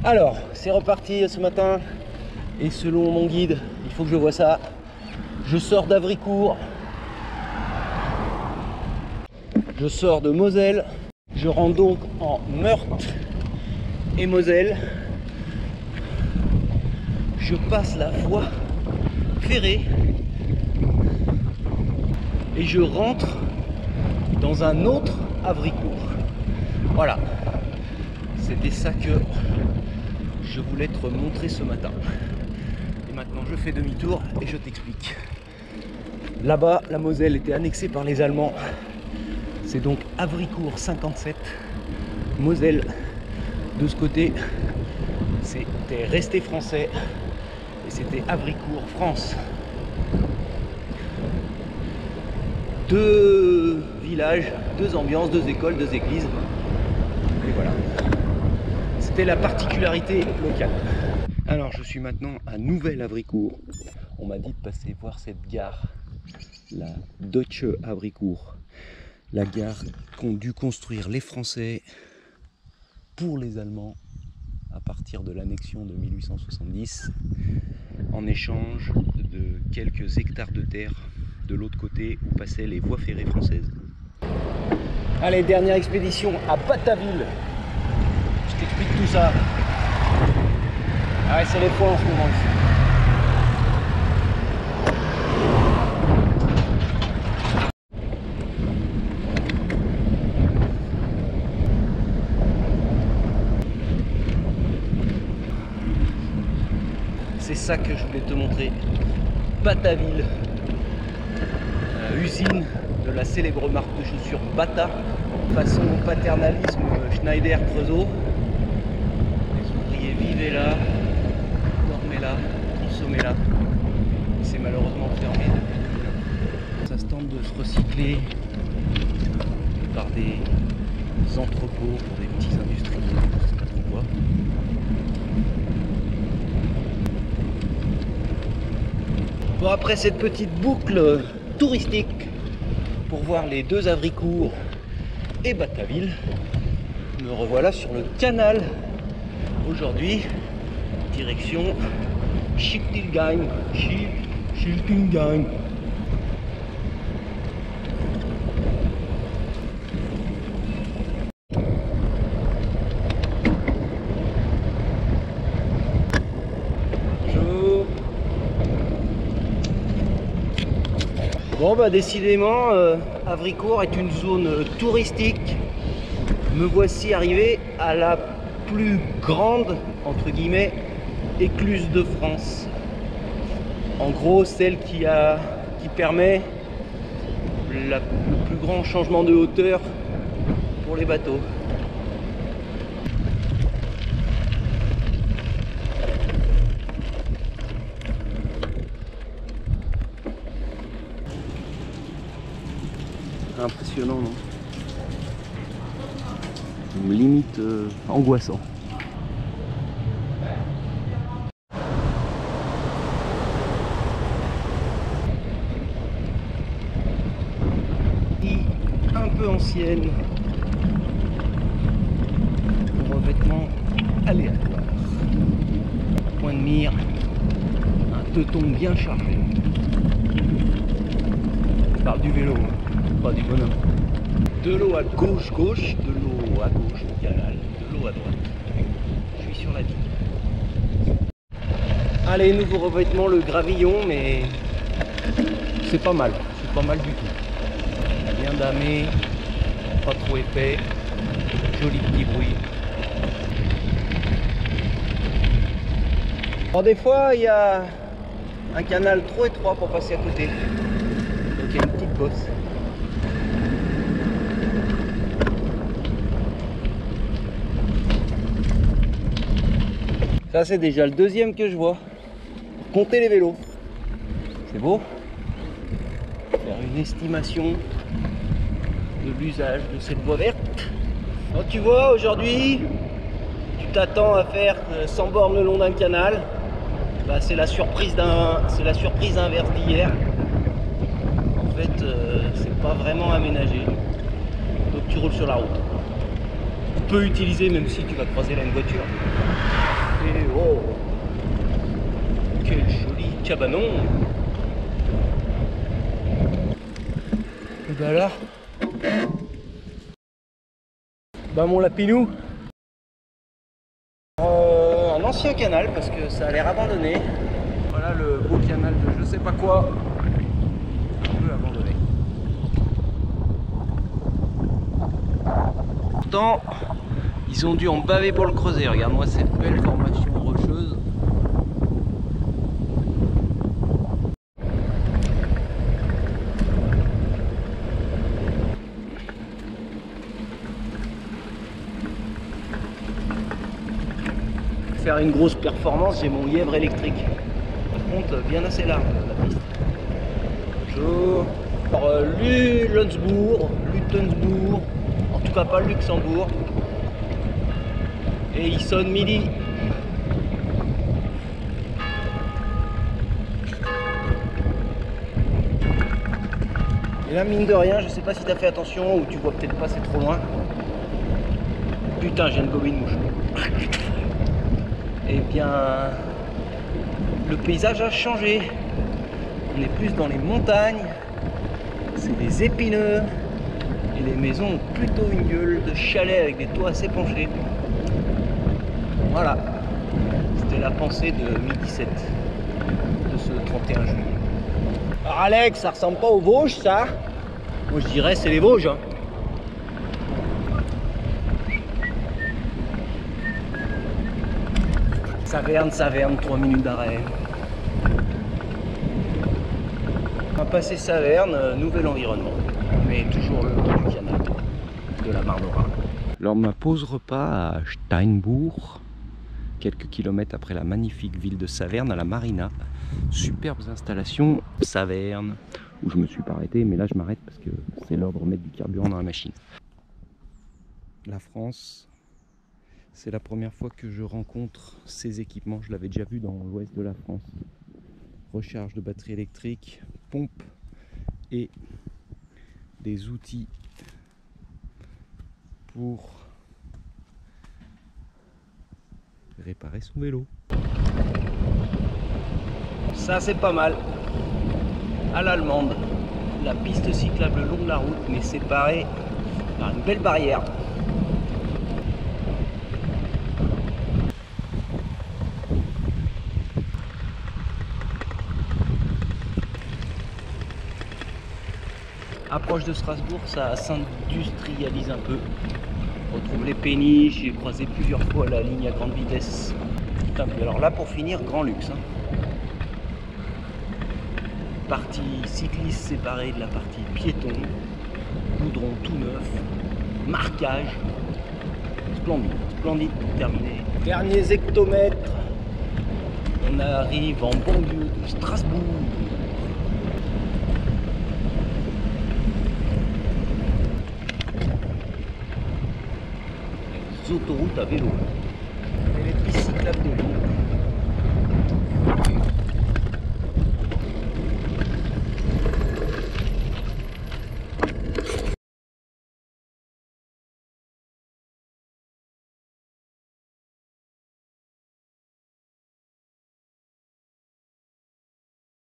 Alors, c'est reparti ce matin. Et selon mon guide, il faut que je vois ça. Je sors d'Avricourt. Je sors de Moselle. Je rentre donc en Meurthe et Moselle. Je passe la voie ferrée. Et je rentre dans un autre Avricourt. Voilà. C'était ça que je voulais te montrer ce matin. Et maintenant je fais demi-tour et je t'explique. Là-bas, la Moselle était annexée par les Allemands. C'est donc Avricourt 57. Moselle, de ce côté, c'était resté français. Et c'était Avricourt France. Deux villages, deux ambiances, deux écoles, deux églises. Et voilà. C'était la particularité locale. Alors je suis maintenant à Nouvel-Avricourt. On m'a dit de passer voir cette gare, la Deutsche Avricourt. La gare qu'ont dû construire les Français pour les Allemands à partir de l'annexion de 1870 en échange de quelques hectares de terre de l'autre côté où passaient les voies ferrées françaises. Allez, dernière expédition à Batavill. Je t'explique tout ça. Ah ouais, c'est les points en ce moment ici. C'est ça que je voulais te montrer. Batavill, usine de la célèbre marque de chaussures Bata, façon paternalisme Schneider-Creusot. Les ouvriers vivaient là, dormaient là, consommaient là. C'est malheureusement fermé depuis. Ça se tente de se recycler par des entrepôts pour des petits industriels, je sais pas trop quoi. Bon, après cette petite boucle touristique pour voir les deux Avricourt et Batavill, me revoilà sur le canal aujourd'hui, direction Schiltigheim. Schiltigheim. Bon bah décidément, Avricourt est une zone touristique. Me voici arrivé à la plus grande, entre guillemets, écluse de France. En gros, celle qui permet le plus grand changement de hauteur pour les bateaux. Impressionnant, non? Limite angoissant. Un peu ancienne, revêtement aléatoire, point de mire, un teuton bien chargé. Je parle du vélo, pas du bonhomme. De l'eau à gauche, de l'eau à gauche du canal, de l'eau à droite. Je suis sur la digue. Allez, nouveau revêtement, le gravillon, mais c'est pas mal du tout. Bien damé, pas trop épais, joli petit bruit. Alors des fois, il y a un canal trop étroit pour passer à côté. Donc il y a une petite bosse. Ça c'est déjà le deuxième que je vois. Compter les vélos. C'est beau. Faire une estimation de l'usage de cette voie verte. Donc tu vois, aujourd'hui, tu t'attends à faire 100 bornes le long d'un canal. Bah, c'est la surprise inverse d'hier. En fait, c'est pas vraiment aménagé. Donc tu roules sur la route. Tu peux utiliser même si tu vas croiser là une voiture. Et oh, quel joli cabanon. Et ben là, bah mon lapinou, un ancien canal parce que ça a l'air abandonné. Voilà le beau canal de je sais pas quoi, un peu abandonné. Pourtant, ils ont dû en baver pour le creuser. Regarde-moi cette belle formation rocheuse. Faire une grosse performance, j'ai mon lièvre électrique. Par contre, bien assez large la piste. Bonjour. Alors, Lutzbourg, en tout cas pas le Luxembourg. Et il sonne midi. Et là, mine de rien, je sais pas si t'as fait attention ou tu vois peut-être pas, c'est trop loin. Putain, je viens de gober une mouche. Eh bien, le paysage a changé. On est plus dans les montagnes, c'est des épineux, et les maisons ont plutôt une gueule de chalet avec des toits assez penchés. Voilà, c'était la pensée de 1017 de ce 31 juillet. Alors Alex, ça ressemble pas aux Vosges ça? Moi je dirais c'est les Vosges. Hein. Saverne, 3 minutes d'arrêt. On va passer Saverne, nouvel environnement, mais toujours le long du canal de la Marne-au-Rhin. Alors ma pause repas à Steinbourg, quelques kilomètres après la magnifique ville de Saverne, à la Marina. Superbes installations Saverne, où je me suis pas arrêté, mais là je m'arrête parce que c'est l'heure de remettre du carburant dans la machine. La France. C'est la première fois que je rencontre ces équipements. Je l'avais déjà vu dans l'ouest de la France. Recharge de batterie électrique, pompe et des outils pour réparer son vélo. Ça c'est pas mal. À l'allemande, la piste cyclable le long de la route, mais séparée par une belle barrière. Approche de Strasbourg, ça s'industrialise un peu. On retrouve les péniches, j'ai croisé plusieurs fois la ligne à grande vitesse. Putain, puis alors là pour finir, grand luxe. Hein. Partie cycliste séparée de la partie piéton, goudron tout neuf, marquage. Splendide pour terminer. Derniers hectomètres, on arrive en banlieue de Strasbourg. Autoroutes à vélo.